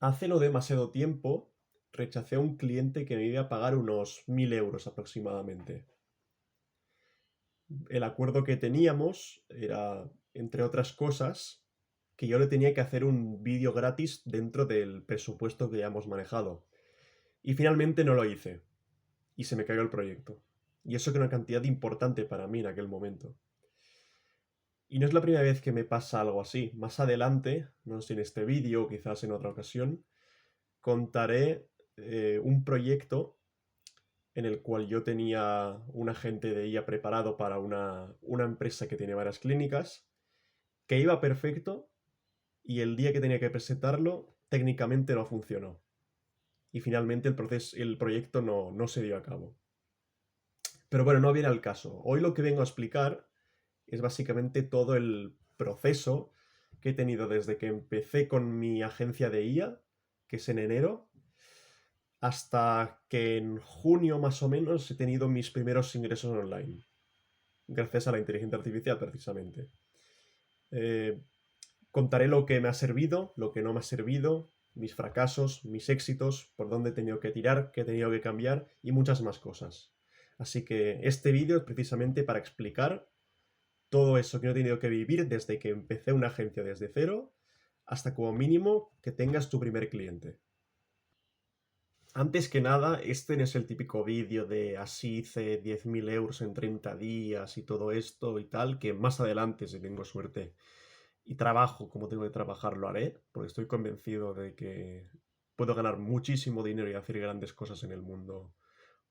Hace no demasiado tiempo rechacé a un cliente que me iba a pagar unos 1.000 euros aproximadamente. El acuerdo que teníamos era, entre otras cosas, que yo le tenía que hacer un vídeo gratis dentro del presupuesto que ya hemos manejado. Y finalmente no lo hice. Y se me cayó el proyecto. Y eso que era una cantidad importante para mí en aquel momento. Y no es la primera vez que me pasa algo así. Más adelante, no sé si en este vídeo o quizás en otra ocasión, contaré un proyecto en el cual yo tenía un agente de IA preparado para una empresa que tiene varias clínicas, que iba perfecto y el día que tenía que presentarlo técnicamente no funcionó. Y finalmente el proyecto no se dio a cabo. Pero bueno, no viene al caso. Hoy lo que vengo a explicar es básicamente todo el proceso que he tenido desde que empecé con mi agencia de IA, que es en enero, hasta que en junio más o menos he tenido mis primeros ingresos online, gracias a la inteligencia artificial precisamente. Eh, Contaré lo que me ha servido, lo que no me ha servido, mis fracasos, mis éxitos, por dónde he tenido que tirar, qué he tenido que cambiar y muchas más cosas. Así que este vídeo es precisamente para explicar todo eso que no he tenido que vivir desde que empecé una agencia desde cero hasta como mínimo que tengas tu primer cliente. Antes que nada, este no es el típico vídeo de así hice 10.000 euros en 30 días y todo esto y tal, que más adelante, si tengo suerte y trabajo como tengo que trabajar, lo haré, porque estoy convencido de que puedo ganar muchísimo dinero y hacer grandes cosas en el mundo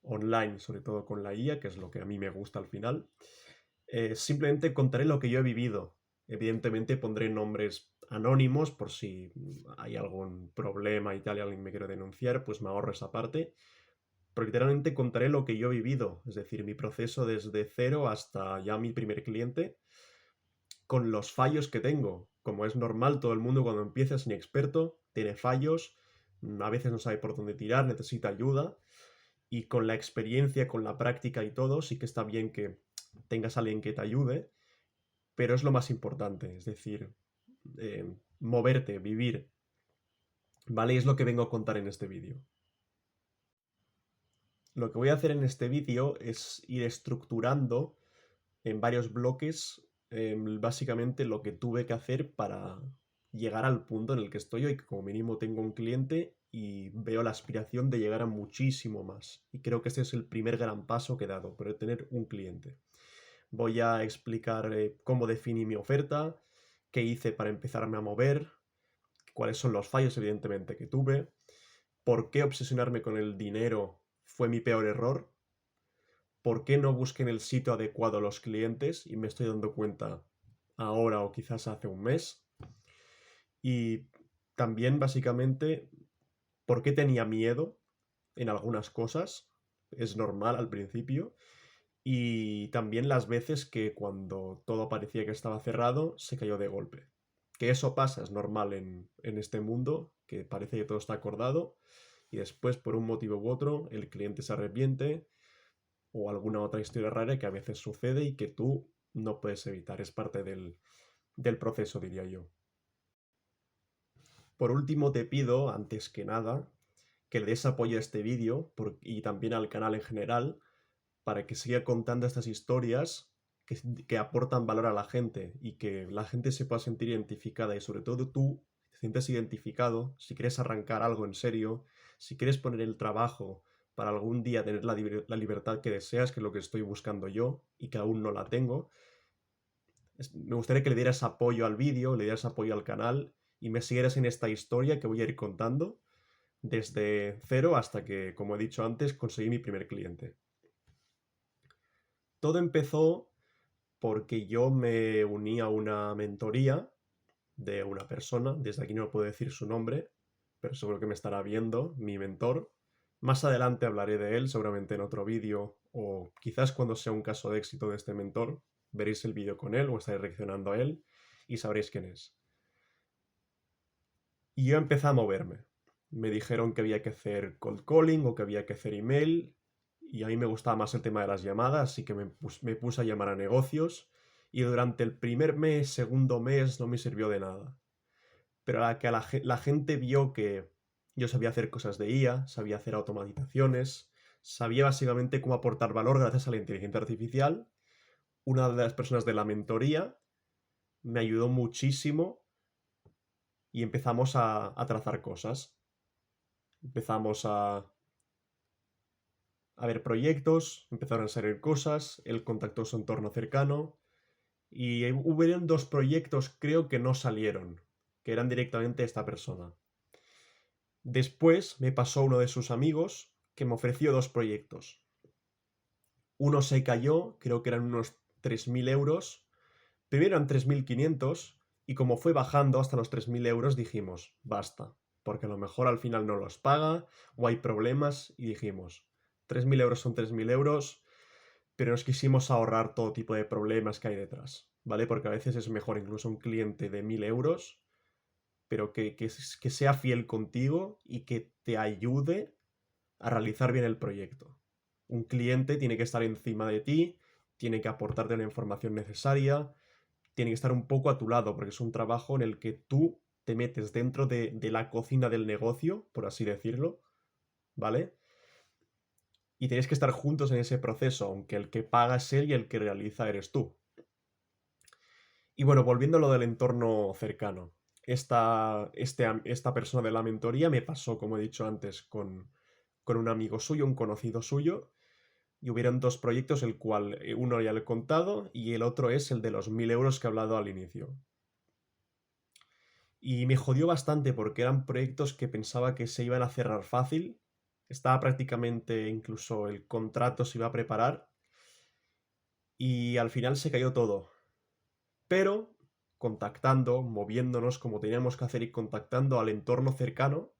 online, sobre todo con la IA, que es lo que a mí me gusta al final. Simplemente contaré lo que yo he vivido. Evidentemente pondré nombres anónimos por si hay algún problema y tal y alguien me quiere denunciar, pues me ahorro esa parte. Pero literalmente contaré lo que yo he vivido, es decir, mi proceso desde cero hasta ya mi primer cliente, con los fallos que tengo. Como es normal, todo el mundo cuando empieza es inexperto, tiene fallos, a veces no sabe por dónde tirar, necesita ayuda. Y con la experiencia, con la práctica y todo, sí que está bien que tengas a alguien que te ayude, pero es lo más importante, es decir, moverte, vivir, ¿vale? Y es lo que vengo a contar en este vídeo. Lo que voy a hacer en este vídeo es ir estructurando en varios bloques básicamente lo que tuve que hacer para llegar al punto en el que estoy hoy, que como mínimo tengo un cliente y veo la aspiración de llegar a muchísimo más. Y creo que este es el primer gran paso que he dado, pero tener un cliente. Voy a explicar cómo definí mi oferta, qué hice para empezarme a mover, cuáles son los fallos evidentemente que tuve, por qué obsesionarme con el dinero fue mi peor error, por qué no busqué en el sitio adecuado a los clientes y me estoy dando cuenta ahora o quizás hace un mes, y también básicamente por qué tenía miedo en algunas cosas, es normal al principio, y también las veces que cuando todo parecía que estaba cerrado, se cayó de golpe. Que eso pasa, es normal en este mundo, que parece que todo está acordado y después por un motivo u otro el cliente se arrepiente o alguna otra historia rara que a veces sucede y que tú no puedes evitar, es parte del proceso, diría yo. Por último, te pido, antes que nada, que le des apoyo a este vídeo y también al canal en general, para que siga contando estas historias que aportan valor a la gente y que la gente se pueda sentir identificada y sobre todo tú te sientes identificado si quieres arrancar algo en serio, si quieres poner el trabajo para algún día tener la libertad que deseas, que es lo que estoy buscando yo y que aún no la tengo. Me gustaría que le dieras apoyo al vídeo, le dieras apoyo al canal y me siguieras en esta historia que voy a ir contando desde cero hasta que, como he dicho antes, conseguí mi primer cliente. Todo empezó porque yo me uní a una mentoría de una persona, desde aquí no puedo decir su nombre, pero seguro que me estará viendo, mi mentor. Más adelante hablaré de él, seguramente en otro vídeo, o quizás cuando sea un caso de éxito de este mentor, veréis el vídeo con él o estaréis reaccionando a él y sabréis quién es. Y yo empecé a moverme. Me dijeron que había que hacer cold calling o que había que hacer email, y a mí me gustaba más el tema de las llamadas, así que me puse a llamar a negocios, y durante el primer mes, segundo mes, no me sirvió de nada. Pero a la que la gente vio que Yo sabía hacer cosas de IA, sabía hacer automatizaciones, sabía básicamente cómo aportar valor gracias a la inteligencia artificial. Una de las personas de la mentoría me ayudó muchísimo y empezamos a trazar cosas. Empezamos a ver proyectos, empezaron a salir cosas, él contactó su entorno cercano y hubieron 2 proyectos creo que no salieron, que eran directamente esta persona. Después me pasó uno de sus amigos que me ofreció 2 proyectos. Uno se cayó, creo que eran unos 3.000 euros. Primero eran 3.500 y como fue bajando hasta los 3.000 euros dijimos, basta, porque a lo mejor al final no los paga o hay problemas y dijimos, 3.000 euros son 3.000 euros, pero nos quisimos ahorrar todo tipo de problemas que hay detrás, ¿vale? Porque a veces es mejor incluso un cliente de 1.000 euros, pero que sea fiel contigo y que te ayude a realizar bien el proyecto. Un cliente tiene que estar encima de ti, tiene que aportarte la información necesaria, tiene que estar un poco a tu lado, porque es un trabajo en el que tú te metes dentro de la cocina del negocio, por así decirlo, ¿vale? Y tienes que estar juntos en ese proceso, aunque el que paga es él y el que realiza eres tú. Y bueno, volviendo a lo del entorno cercano. Esta persona de la mentoría me pasó, como he dicho antes, con un amigo suyo, un conocido suyo, y hubieron 2 proyectos, el cual uno ya le he contado y el otro es el de los 1.000 euros que he hablado al inicio. Y me jodió bastante porque eran proyectos que pensaba que se iban a cerrar fácil. Estaba prácticamente, incluso el contrato se iba a preparar. Y al final se cayó todo. Pero, contactando, moviéndonos como teníamos que hacer y contactando al entorno cercano,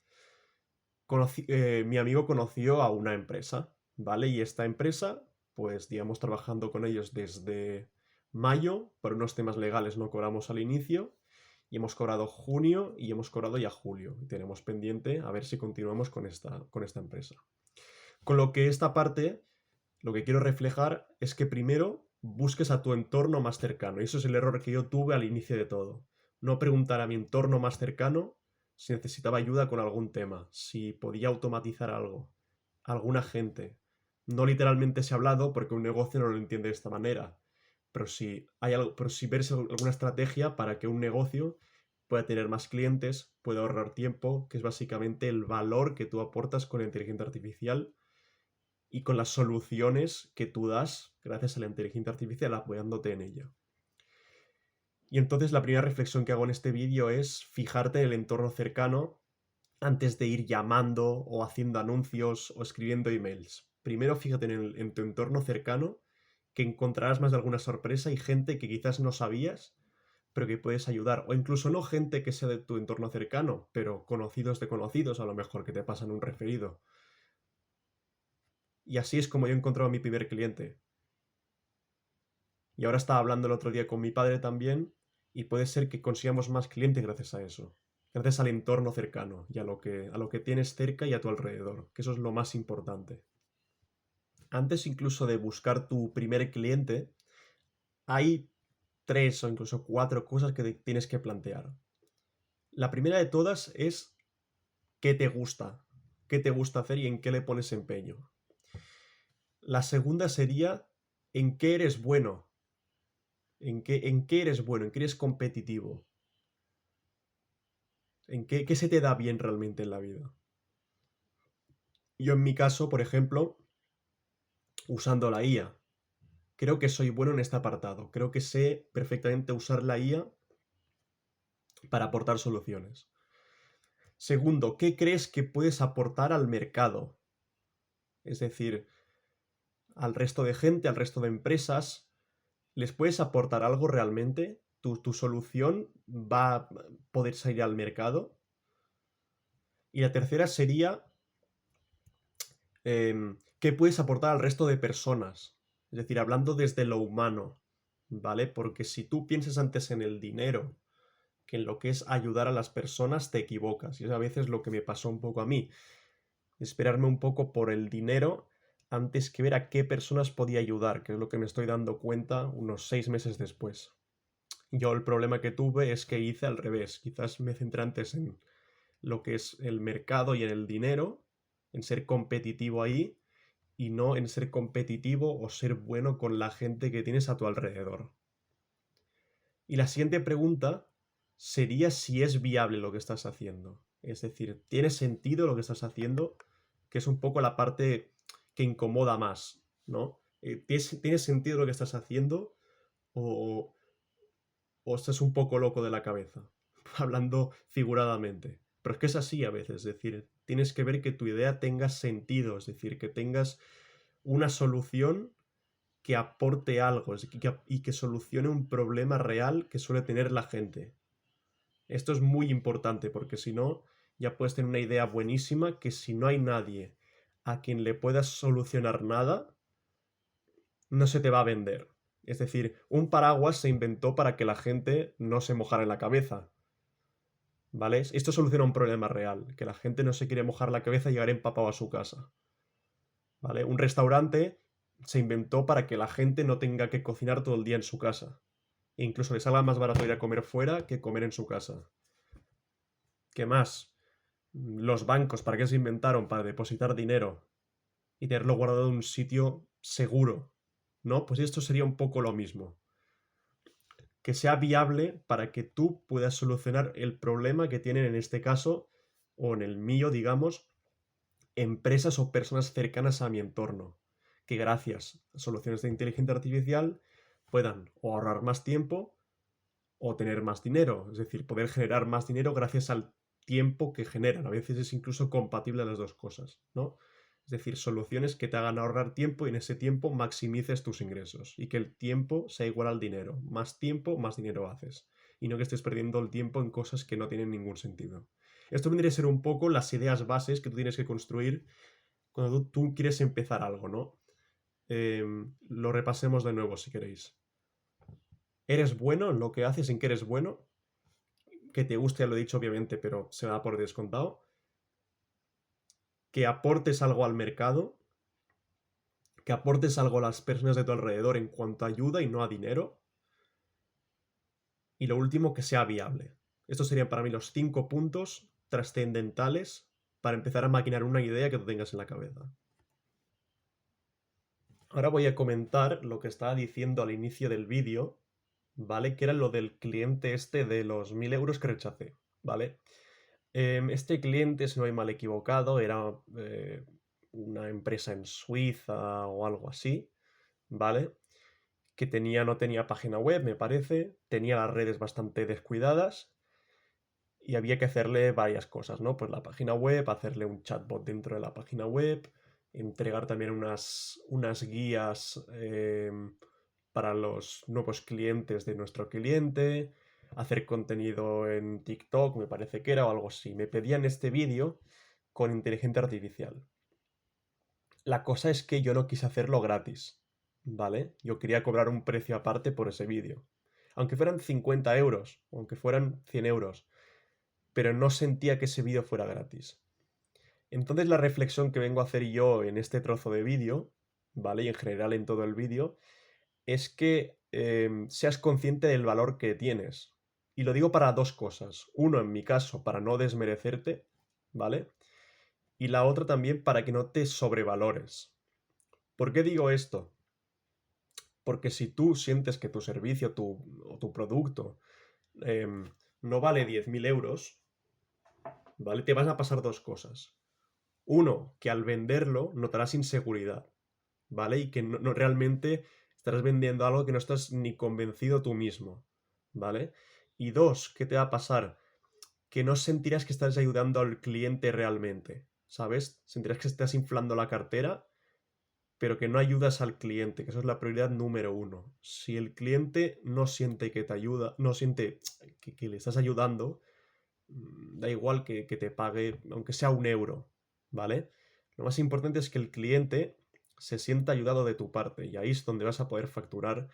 mi amigo conoció a una empresa, ¿vale? Y esta empresa, pues digamos, trabajando con ellos desde mayo, por unos temas legales no cobramos al inicio, y hemos cobrado junio y hemos cobrado ya julio. Y tenemos pendiente a ver si continuamos con esta empresa. Con lo que esta parte, lo que quiero reflejar es que primero busques a tu entorno más cercano. Y eso es el error que yo tuve al inicio de todo. No preguntar a mi entorno más cercano si necesitaba ayuda con algún tema, si podía automatizar algo, alguna gente. No literalmente se ha hablado porque un negocio no lo entiende de esta manera. Pero si ves alguna estrategia para que un negocio pueda tener más clientes, pueda ahorrar tiempo, que es básicamente el valor que tú aportas con la inteligencia artificial y con las soluciones que tú das gracias a la inteligencia artificial apoyándote en ella. Y entonces la primera reflexión que hago en este vídeo es fijarte en el entorno cercano antes de ir llamando o haciendo anuncios o escribiendo emails. Primero fíjate en tu entorno cercano, que encontrarás más de alguna sorpresa y gente que quizás no sabías, pero que puedes ayudar. O incluso no gente que sea de tu entorno cercano, pero conocidos de conocidos a lo mejor que te pasan un referido. Y así es como yo he encontrado a mi primer cliente. Y ahora estaba hablando el otro día con mi padre también, y puede ser que consigamos más clientes gracias a eso. Gracias al entorno cercano y a lo que tienes cerca y a tu alrededor, que eso es lo más importante. Antes incluso de buscar tu primer cliente, hay 3 o incluso 4 cosas que te tienes que plantear. La primera de todas es qué te gusta hacer y en qué le pones empeño. La segunda sería en qué eres bueno, en qué eres bueno, en qué eres competitivo, en qué se te da bien realmente en la vida. Yo en mi caso, por ejemplo, usando la IA, creo que soy bueno en este apartado, creo que sé perfectamente usar la IA para aportar soluciones. Segundo, ¿qué crees que puedes aportar al mercado? Es decir, al resto de gente, al resto de empresas, ¿les puedes aportar algo realmente? ¿Tu solución va a poder salir al mercado? Y la tercera sería, ¿qué puedes aportar al resto de personas? Es decir, hablando desde lo humano, ¿vale? Porque si tú piensas antes en el dinero que en lo que es ayudar a las personas, te equivocas. Y es a veces lo que me pasó un poco a mí. Esperarme un poco por el dinero antes que ver a qué personas podía ayudar, que es lo que me estoy dando cuenta unos 6 meses después. Yo el problema que tuve es que hice al revés. Quizás me centré antes en lo que es el mercado y en el dinero, en ser competitivo ahí, y no en ser competitivo o ser bueno con la gente que tienes a tu alrededor. Y la siguiente pregunta sería si es viable lo que estás haciendo. Es decir, ¿tiene sentido lo que estás haciendo? Que es un poco la parte que incomoda más, ¿no? ¿Tiene sentido lo que estás haciendo? ¿O, o estás un poco loco de la cabeza? Hablando figuradamente. Pero es que es así a veces, es decir, tienes que ver que tu idea tenga sentido, es decir, que tengas una solución que aporte algo y que solucione un problema real que suele tener la gente. Esto es muy importante porque si no, ya puedes tener una idea buenísima que si no hay nadie a quien le puedas solucionar nada, no se te va a vender. Es decir, un paraguas se inventó para que la gente no se mojara en la cabeza. ¿Vale? Esto soluciona un problema real, que la gente no se quiere mojar la cabeza y llegar empapado a su casa. ¿Vale? Un restaurante se inventó para que la gente no tenga que cocinar todo el día en su casa. E incluso le salga más barato ir a comer fuera que comer en su casa. ¿Qué más? Los bancos, ¿para qué se inventaron? Para depositar dinero y tenerlo guardado en un sitio seguro. ¿No? Pues esto sería un poco lo mismo. Que sea viable para que tú puedas solucionar el problema que tienen en este caso, o en el mío, digamos, empresas o personas cercanas a mi entorno, que gracias a soluciones de inteligencia artificial puedan o ahorrar más tiempo o tener más dinero, es decir, poder generar más dinero gracias al tiempo que generan. A veces es incluso compatible las dos cosas, ¿no? Es decir, soluciones que te hagan ahorrar tiempo y en ese tiempo maximices tus ingresos y que el tiempo sea igual al dinero. Más tiempo, más dinero haces. Y no que estés perdiendo el tiempo en cosas que no tienen ningún sentido. Esto vendría a ser un poco las ideas bases que tú tienes que construir cuando tú quieres empezar algo, ¿no? Lo repasemos de nuevo si queréis. ¿Eres bueno en lo que haces, en qué eres bueno? Que te guste, ya lo he dicho obviamente, pero se da por descontado. Que aportes algo al mercado. Que aportes algo a las personas de tu alrededor en cuanto a ayuda y no a dinero. Y lo último, que sea viable. Estos serían para mí los 5 puntos trascendentales para empezar a maquinar una idea que tú tengas en la cabeza. Ahora voy a comentar lo que estaba diciendo al inicio del vídeo, ¿vale? Que era lo del cliente este de los 1000 euros que rechacé, ¿vale? Este cliente, si no hay mal equivocado, era una empresa en Suiza o algo así, ¿vale? Que no tenía página web, me parece, tenía las redes bastante descuidadas y había que hacerle varias cosas, ¿no? Pues la página web, hacerle un chatbot dentro de la página web, entregar también unas guías para los nuevos clientes de nuestro cliente, hacer contenido en TikTok, me parece que era o algo así. Me pedían este vídeo con inteligencia artificial. La cosa es que yo no quise hacerlo gratis, ¿vale? Yo quería cobrar un precio aparte por ese vídeo. Aunque fueran 50 euros, o aunque fueran 100 euros, pero no sentía que ese vídeo fuera gratis. Entonces la reflexión que vengo a hacer yo en este trozo de vídeo, ¿vale? Y en general en todo el vídeo, es que seas consciente del valor que tienes. Y lo digo para dos cosas. Uno, en mi caso, para no desmerecerte, ¿vale? Y la otra también para que no te sobrevalores. ¿Por qué digo esto? Porque si tú sientes que tu servicio o tu producto no vale 10.000 euros, ¿vale? Te van a pasar dos cosas. Uno, que al venderlo notarás inseguridad, ¿vale? Y que no realmente estarás vendiendo algo que no estás ni convencido tú mismo, ¿vale? Y dos, ¿qué te va a pasar? Que no sentirás que estás ayudando al cliente realmente, ¿sabes? Sentirás que estás inflando la cartera, pero que no ayudas al cliente, que eso es la prioridad número uno. Si el cliente no siente que te ayuda, no siente que le estás ayudando, da igual que te pague, aunque sea 1 euro, ¿vale? Lo más importante es que el cliente se sienta ayudado de tu parte y ahí es donde vas a poder facturar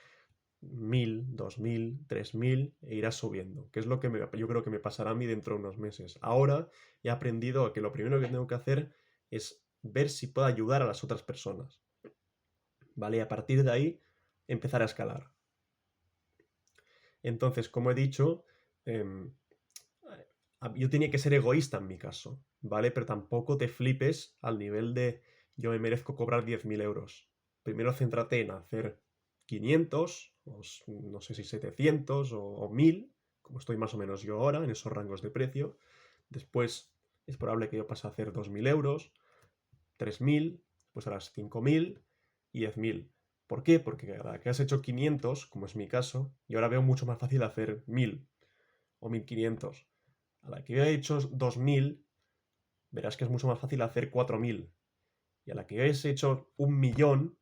1000, 2000, 3000 e irás subiendo, que es lo que yo creo que me pasará a mí dentro de unos meses. Ahora he aprendido a que lo primero que tengo que hacer es ver si puedo ayudar a las otras personas, ¿vale? Y a partir de ahí empezar a escalar. Entonces, como he dicho, yo tenía que ser egoísta en mi caso, ¿vale? Pero tampoco te flipes al nivel de yo me merezco cobrar 10.000 euros. Primero céntrate en hacer 500, o no sé si 700 o 1000, como estoy más o menos yo ahora, en esos rangos de precio. Después es probable que yo pase a hacer 2.000 euros, 3.000, pues harás 5.000 y 10.000. ¿Por qué? Porque ahora que has hecho 500, como es mi caso, y ahora veo mucho más fácil hacer 1.000 o 1.500. A la que yo he hecho 2.000, verás que es mucho más fácil hacer 4.000. Y a la que yo he hecho 1.000.000,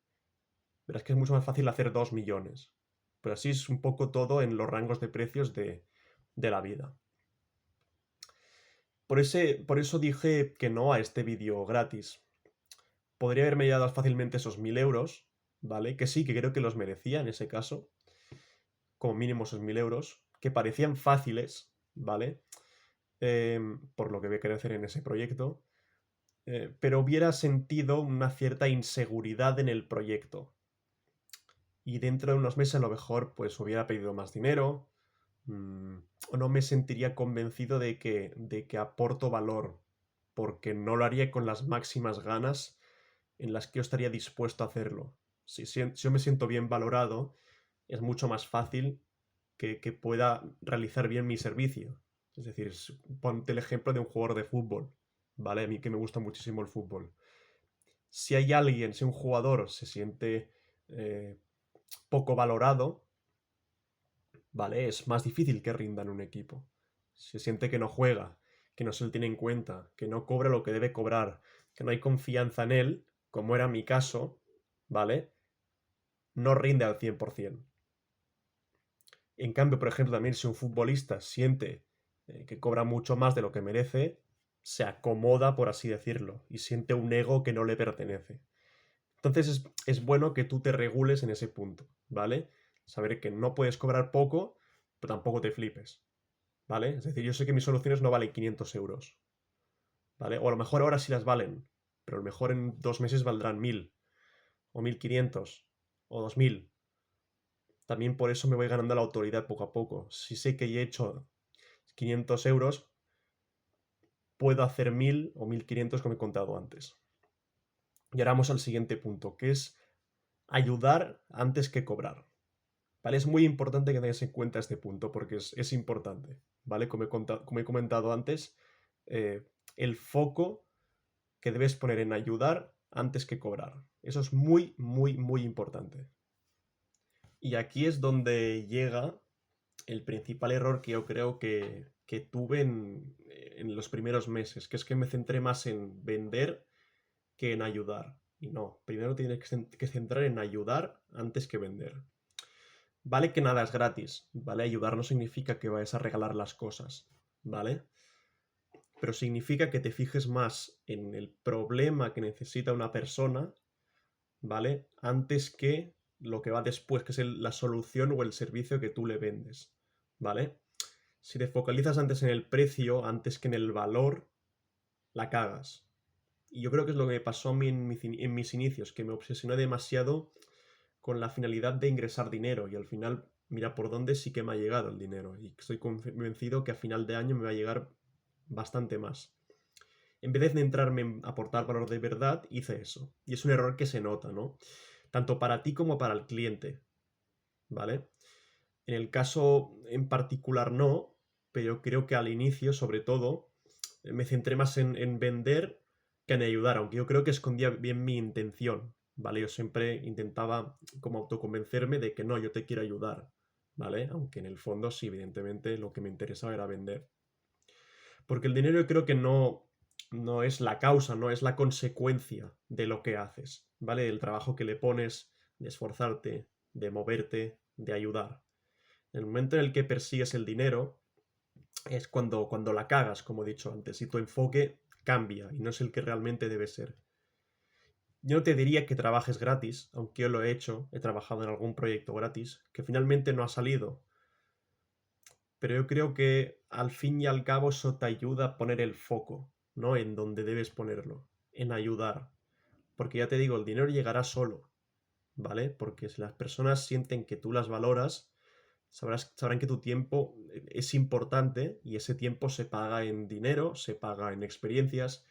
verás que es mucho más fácil hacer 2.000.000. Pero así es un poco todo en los rangos de precios de la vida. Por eso dije que no a este vídeo gratis. Podría haberme llevado fácilmente esos 1.000 euros, ¿vale? Que sí, que creo que los merecía en ese caso. Como mínimo esos 1.000 euros. Que parecían fáciles, ¿vale? Por lo que voy a querer hacer en ese proyecto. Pero hubiera sentido una cierta inseguridad en el proyecto. Y dentro de unos meses a lo mejor pues hubiera pedido más dinero, o no me sentiría convencido de que aporto valor, porque no lo haría con las máximas ganas en las que yo estaría dispuesto a hacerlo. Si yo me siento bien valorado, es mucho más fácil que pueda realizar bien mi servicio. Es decir, ponte el ejemplo de un jugador de fútbol, ¿vale? A mí que me gusta muchísimo el fútbol. Si hay alguien, si un jugador se siente poco valorado, ¿vale? Es más difícil que rinda en un equipo. Se siente que no juega, que no se le tiene en cuenta, que no cobra lo que debe cobrar, que no hay confianza en él, como era mi caso, ¿vale? No rinde al 100%. En cambio, por ejemplo, también si un futbolista siente que cobra mucho más de lo que merece, se acomoda, por así decirlo, y siente un ego que no le pertenece. Entonces es bueno que tú te regules en ese punto, ¿vale? Saber que no puedes cobrar poco, pero tampoco te flipes, ¿vale? Es decir, yo sé que mis soluciones no valen 500 euros, ¿vale? O a lo mejor ahora sí las valen, pero a lo mejor en 2 meses valdrán 1.000, o 1.500, o 2.000. También por eso me voy ganando la autoridad poco a poco. Si sé que he hecho 500 euros, puedo hacer 1.000 o 1.500 como he contado antes. Y ahora vamos al siguiente punto, que es ayudar antes que cobrar. ¿Vale? Es muy importante que tengas en cuenta este punto porque es importante, ¿vale? Como he comentado antes, eh, el foco que debes poner en ayudar antes que cobrar. Eso es muy, muy, muy importante. Y aquí es donde llega el principal error que yo creo que tuve en los primeros meses, que es que me centré más en vender que en ayudar. Y no, primero tienes que centrar en ayudar antes que vender. Vale que nada es gratis, ¿vale? Ayudar no significa que vayas a regalar las cosas, ¿vale? Pero significa que te fijes más en el problema que necesita una persona, ¿vale? Antes que lo que va después, que es la solución o el servicio que tú le vendes, ¿vale? Si te focalizas antes en el precio, antes que en el valor, la cagas. Y yo creo que es lo que me pasó a mí en mis inicios, que me obsesioné demasiado con la finalidad de ingresar dinero y al final, mira por dónde sí que me ha llegado el dinero y estoy convencido que a final de año me va a llegar bastante más. En vez de centrarme en aportar valor de verdad, hice eso. Y es un error que se nota, ¿no? Tanto para ti como para el cliente, ¿vale? En el caso en particular no, pero yo creo que al inicio, sobre todo, me centré más en vender que en ayudar, aunque yo creo que escondía bien mi intención, ¿vale? Yo siempre intentaba como autoconvencerme de que no, yo te quiero ayudar, ¿vale? Aunque en el fondo sí, evidentemente lo que me interesaba era vender. Porque el dinero yo creo que no es la causa, no es la consecuencia de lo que haces, ¿vale? Del trabajo que le pones, de esforzarte, de moverte, de ayudar. En el momento en el que persigues el dinero es cuando la cagas, como he dicho antes, y tu enfoque cambia y no es el que realmente debe ser. Yo no te diría que trabajes gratis, aunque yo lo he hecho, he trabajado en algún proyecto gratis, que finalmente no ha salido. Pero yo creo que al fin y al cabo eso te ayuda a poner el foco, ¿no? En donde debes ponerlo, en ayudar. Porque ya te digo, el dinero llegará solo, ¿vale? Porque si las personas sienten que tú las valoras, sabrán que tu tiempo es importante y ese tiempo se paga en dinero, se paga en experiencias,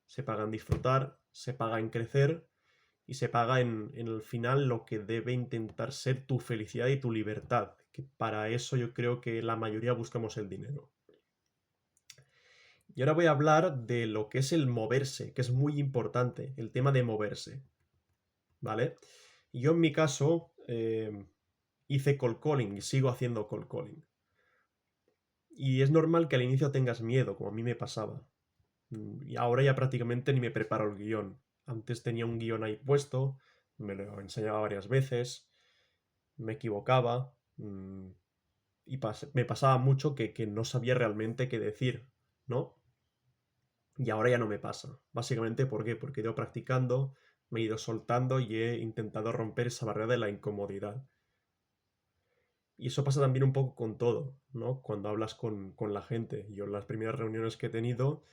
se paga en disfrutar, se paga en crecer y se paga en el final lo que debe intentar ser tu felicidad y tu libertad, que para eso yo creo que la mayoría buscamos el dinero. Y ahora voy a hablar de lo que es el moverse, que es muy importante, el tema de moverse, ¿vale? Yo en mi caso hice cold calling y sigo haciendo cold calling. Y es normal que al inicio tengas miedo, como a mí me pasaba. Y ahora ya prácticamente ni me preparo el guión. Antes tenía un guión ahí puesto, me lo enseñaba varias veces, me equivocaba y me pasaba mucho que no sabía realmente qué decir, ¿no? Y ahora ya no me pasa. Básicamente, ¿por qué? Porque he ido practicando, me he ido soltando y he intentado romper esa barrera de la incomodidad. Y eso pasa también un poco con todo, ¿no? Cuando hablas con la gente. Yo en las primeras reuniones que he tenido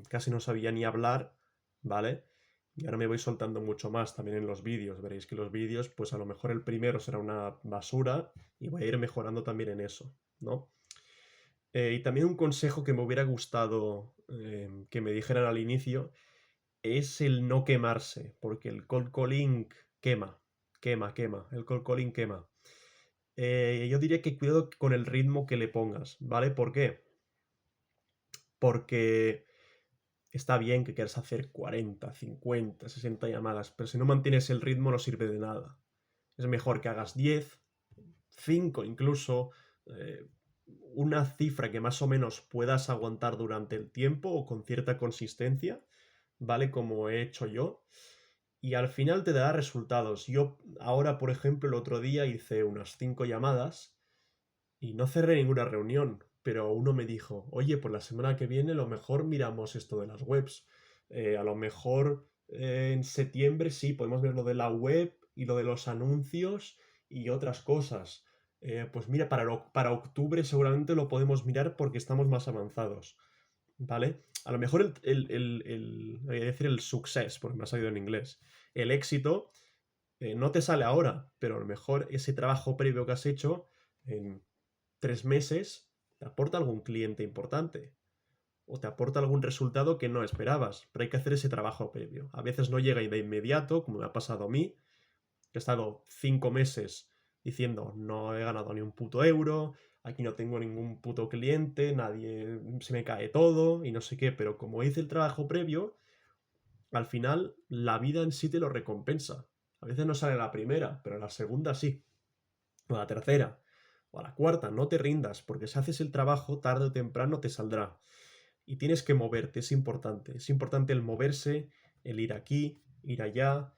casi no sabía ni hablar, ¿vale? Y ahora me voy soltando mucho más también en los vídeos. Veréis que los vídeos, pues a lo mejor el primero será una basura y voy a ir mejorando también en eso, ¿no? Y también un consejo que me hubiera gustado que me dijeran al inicio es el no quemarse, porque el cold calling quema, quema, el cold calling quema. Yo diría que cuidado con el ritmo que le pongas, ¿vale? ¿Por qué? Porque está bien que quieras hacer 40, 50, 60 llamadas, pero si no mantienes el ritmo no sirve de nada. Es mejor que hagas 10, 5 incluso, eh, una cifra que más o menos puedas aguantar durante el tiempo o con cierta consistencia, ¿vale? Como he hecho yo. Y al final te dará resultados. Yo ahora, por ejemplo, el otro día hice unas 5 llamadas y no cerré ninguna reunión, pero uno me dijo, oye, por la semana que viene a lo mejor miramos esto de las webs. A lo mejor en septiembre sí, podemos ver lo de la web y lo de los anuncios y otras cosas. Pues mira, para octubre seguramente lo podemos mirar porque estamos más avanzados, ¿vale? A lo mejor voy a decir el success, porque me ha salido en inglés. El éxito no te sale ahora, pero a lo mejor ese trabajo previo que has hecho en 3 meses te aporta algún cliente importante o te aporta algún resultado que no esperabas, pero hay que hacer ese trabajo previo. A veces no llega de inmediato, como me ha pasado a mí, que he estado 5 meses diciendo no he ganado ni un puto euro, aquí no tengo ningún puto cliente, nadie, se me cae todo y no sé qué, pero como hice el trabajo previo, al final la vida en sí te lo recompensa. A veces no sale la primera, pero la segunda sí, o la tercera, o a la cuarta, no te rindas, porque si haces el trabajo, tarde o temprano te saldrá. Y tienes que moverte, es importante. Es importante el moverse, el ir aquí, ir allá.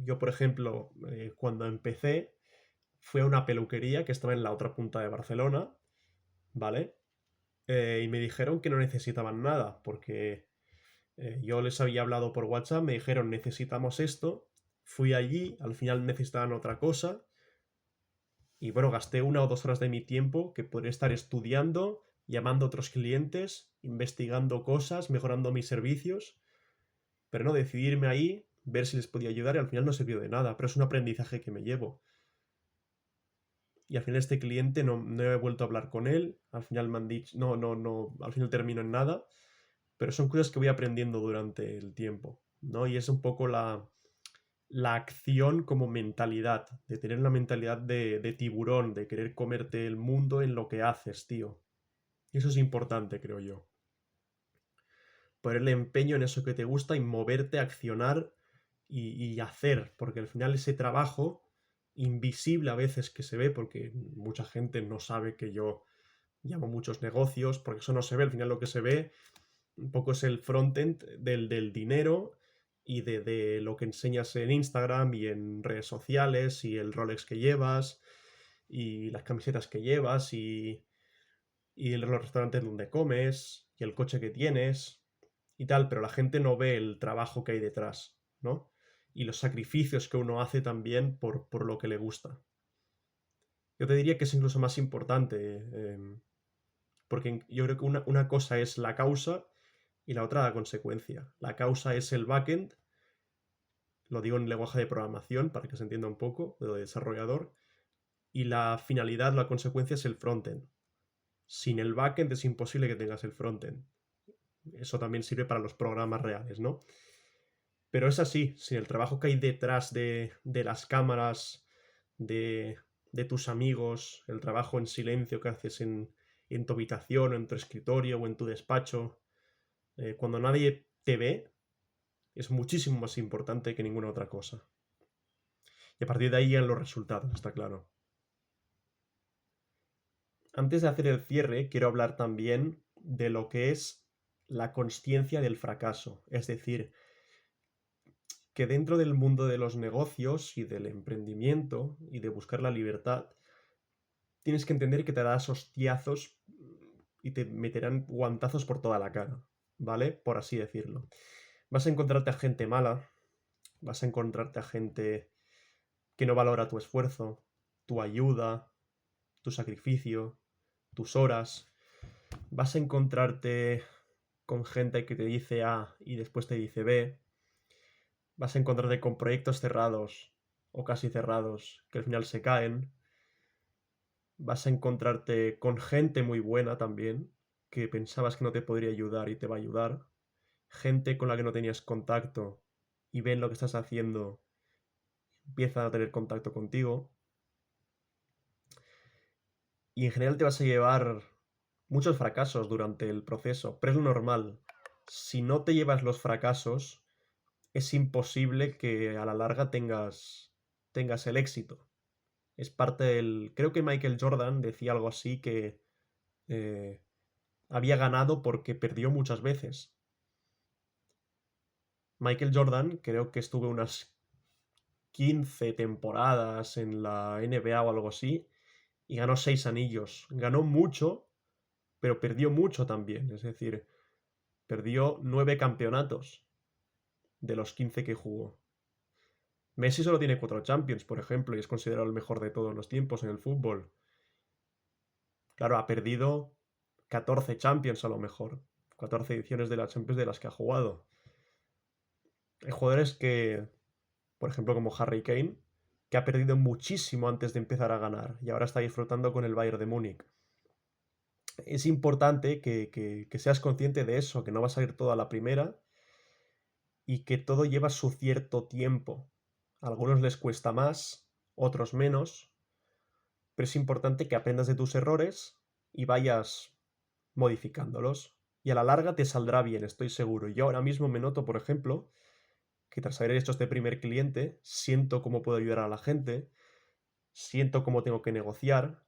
Yo, por ejemplo, cuando empecé, fui a una peluquería que estaba en la otra punta de Barcelona, ¿vale? Y me dijeron que no necesitaban nada, porque yo les había hablado por WhatsApp, me dijeron necesitamos esto, fui allí, al final necesitaban otra cosa, y bueno, gasté 1 o 2 horas de mi tiempo que podría estar estudiando, llamando a otros clientes, investigando cosas, mejorando mis servicios, pero no decidirme ahí, ver si les podía ayudar y al final no sirvió de nada, pero es un aprendizaje que me llevo. Y al final este cliente no he vuelto a hablar con él, al final me han dicho, no, al final termino en nada, pero son cosas que voy aprendiendo durante el tiempo, ¿no? Y es un poco la acción como mentalidad, de tener una mentalidad de tiburón, de querer comerte el mundo en lo que haces, tío. Y eso es importante, creo yo. Ponerle empeño en eso que te gusta y moverte, accionar y hacer, porque al final ese trabajo invisible a veces que se ve, porque mucha gente no sabe que yo llamo muchos negocios, porque eso no se ve, al final lo que se ve un poco es el frontend del dinero y de lo que enseñas en Instagram y en redes sociales y el Rolex que llevas y las camisetas que llevas y los restaurantes donde comes y el coche que tienes y tal, pero la gente no ve el trabajo que hay detrás, ¿no? Y los sacrificios que uno hace también por lo que le gusta. Yo te diría que es incluso más importante, porque yo creo que una cosa es la causa y la otra la consecuencia. La causa es el backend, lo digo en lenguaje de programación para que se entienda un poco, de desarrollador, y la finalidad, la consecuencia es el frontend. Sin el backend es imposible que tengas el frontend. Eso también sirve para los programas reales, ¿no? Pero es así, sin el trabajo que hay detrás de las cámaras, de tus amigos, el trabajo en silencio que haces en tu habitación, o en tu escritorio o en tu despacho, cuando nadie te ve, es muchísimo más importante que ninguna otra cosa. Y a partir de ahí llegan los resultados, está claro. Antes de hacer el cierre, quiero hablar también de lo que es la consciencia del fracaso. Es decir, que dentro del mundo de los negocios y del emprendimiento y de buscar la libertad, tienes que entender que te darás hostiazos y te meterán guantazos por toda la cara, ¿vale? Por así decirlo. Vas a encontrarte a gente mala, vas a encontrarte a gente que no valora tu esfuerzo, tu ayuda, tu sacrificio, tus horas. Vas a encontrarte con gente que te dice A y después te dice B. Vas a encontrarte con proyectos cerrados o casi cerrados que al final se caen. Vas a encontrarte con gente muy buena también, que pensabas que no te podría ayudar y te va a ayudar. Gente con la que no tenías contacto y ven lo que estás haciendo, empiezan a tener contacto contigo. Y en general te vas a llevar muchos fracasos durante el proceso, pero es lo normal. Si no te llevas los fracasos, es imposible que a la larga tengas el éxito. Es parte del... Creo que Michael Jordan decía algo así que eh, había ganado porque perdió muchas veces. Michael Jordan creo que estuvo unas 15 temporadas en la NBA o algo así y ganó 6 anillos. Ganó mucho, pero perdió mucho también. Es decir, perdió 9 campeonatos de los 15 que jugó. Messi solo tiene 4 Champions, por ejemplo, y es considerado el mejor de todos los tiempos en el fútbol. Claro, ha perdido 14 Champions a lo mejor. 14 ediciones de la Champions de las que ha jugado. Hay jugadores que, por ejemplo, como Harry Kane, que ha perdido muchísimo antes de empezar a ganar y ahora está disfrutando con el Bayern de Múnich. Es importante que seas consciente de eso, que no va a salir todo a la primera y que todo lleva su cierto tiempo. A algunos les cuesta más, otros menos, pero es importante que aprendas de tus errores y vayas modificándolos. Y a la larga te saldrá bien, estoy seguro. Yo ahora mismo me noto, por ejemplo, que tras haber hecho este primer cliente, siento cómo puedo ayudar a la gente, siento cómo tengo que negociar,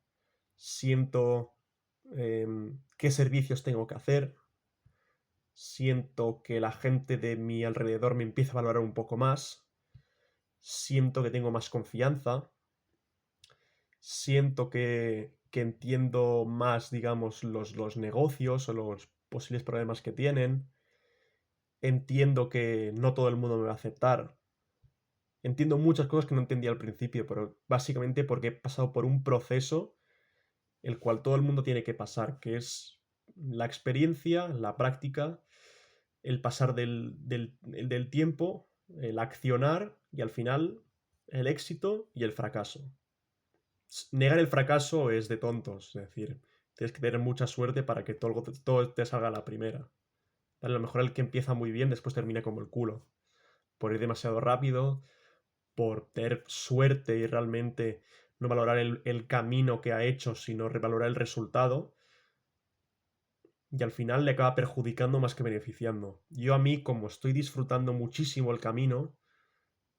siento qué servicios tengo que hacer, siento que la gente de mi alrededor me empieza a valorar un poco más, siento que tengo más confianza, siento que entiendo más, digamos, los negocios o los posibles problemas que tienen, entiendo que no todo el mundo me va a aceptar, entiendo muchas cosas que no entendía al principio, pero básicamente porque he pasado por un proceso el cual todo el mundo tiene que pasar, que es la experiencia, la práctica, el pasar del tiempo, el accionar y al final el éxito y el fracaso. Negar el fracaso es de tontos, es decir, tienes que tener mucha suerte para que todo te salga a la primera. A lo mejor el que empieza muy bien después termina como el culo, por ir demasiado rápido, por tener suerte y realmente no valorar el camino que ha hecho, sino revalorar el resultado. Y al final le acaba perjudicando más que beneficiando. Yo a mí, como estoy disfrutando muchísimo el camino,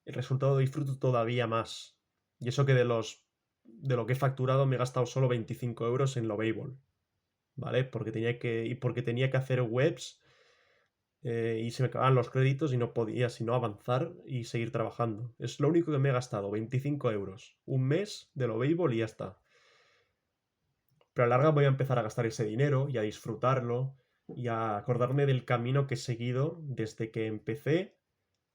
el resultado lo disfruto todavía más. Y eso que de lo que he facturado me he gastado solo 25 euros en lo Babel, ¿vale? Porque tenía que hacer webs y se me acababan los créditos y no podía sino avanzar y seguir trabajando. Es lo único que me he gastado, 25 euros. Un mes de lo Babel y ya está. Pero a la larga voy a empezar a gastar ese dinero y a disfrutarlo y a acordarme del camino que he seguido desde que empecé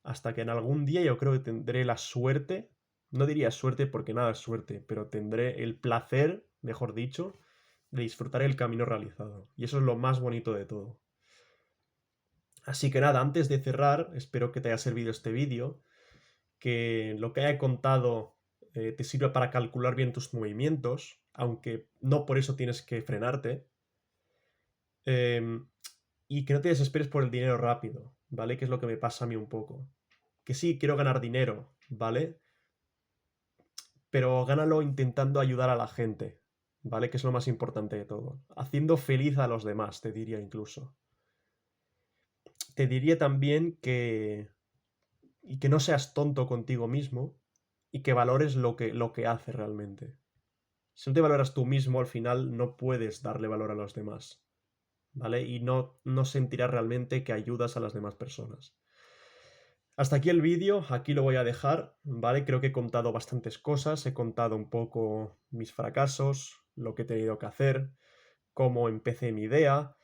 hasta que en algún día yo creo que tendré la suerte, no diría suerte porque nada es suerte, pero tendré el placer, mejor dicho, de disfrutar el camino realizado. Y eso es lo más bonito de todo. Así que nada, antes de cerrar, espero que te haya servido este vídeo, que lo que haya contado te sirve para calcular bien tus movimientos, aunque no por eso tienes que frenarte. Y que no te desesperes por el dinero rápido, ¿vale? Que es lo que me pasa a mí un poco. Que sí, quiero ganar dinero, ¿vale? Pero gánalo intentando ayudar a la gente, ¿vale? Que es lo más importante de todo. Haciendo feliz a los demás, te diría incluso. Te diría también que no seas tonto contigo mismo y que valores lo que haces realmente. Si no te valoras tú mismo, al final no puedes darle valor a los demás, ¿vale? Y no sentirás realmente que ayudas a las demás personas. Hasta aquí el vídeo, aquí lo voy a dejar, ¿vale? Creo que he contado bastantes cosas, he contado un poco mis fracasos, lo que he tenido que hacer, cómo empecé mi idea,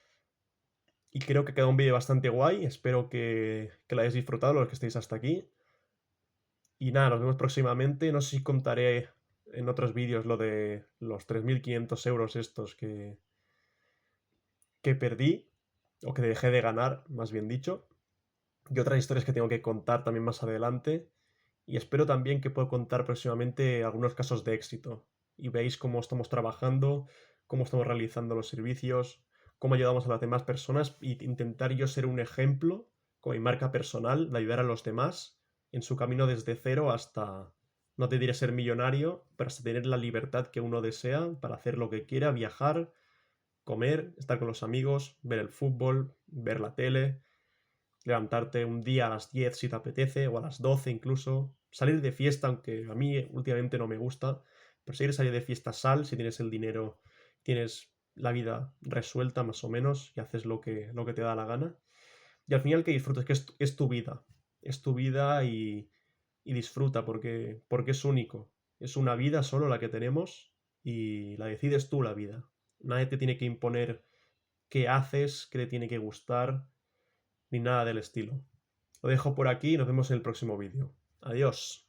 y creo que ha quedado un vídeo bastante guay, espero que lo hayáis disfrutado los que estéis hasta aquí. Y nada, nos vemos próximamente, no sé si contaré en otros vídeos lo de los 3.500 euros estos que perdí, o que dejé de ganar, más bien dicho, y otras historias que tengo que contar también más adelante. Y espero también que pueda contar próximamente algunos casos de éxito. Y veáis cómo estamos trabajando, cómo estamos realizando los servicios, cómo ayudamos a las demás personas y intentar yo ser un ejemplo con mi marca personal de ayudar a los demás en su camino desde cero hasta, no te diré ser millonario, pero hasta tener la libertad que uno desea para hacer lo que quiera, viajar, comer, estar con los amigos, ver el fútbol, ver la tele, levantarte un día a las 10 si te apetece, o a las 12 incluso, salir de fiesta, aunque a mí últimamente no me gusta, pero si quieres salir de fiesta, sal, si tienes el dinero, tienes la vida resuelta más o menos y haces lo que te da la gana. Y al final que disfrutes, que es tu vida y disfruta porque es único. Es una vida solo la que tenemos y la decides tú la vida. Nadie te tiene que imponer qué haces, qué te tiene que gustar, ni nada del estilo. Lo dejo por aquí y nos vemos en el próximo vídeo. Adiós.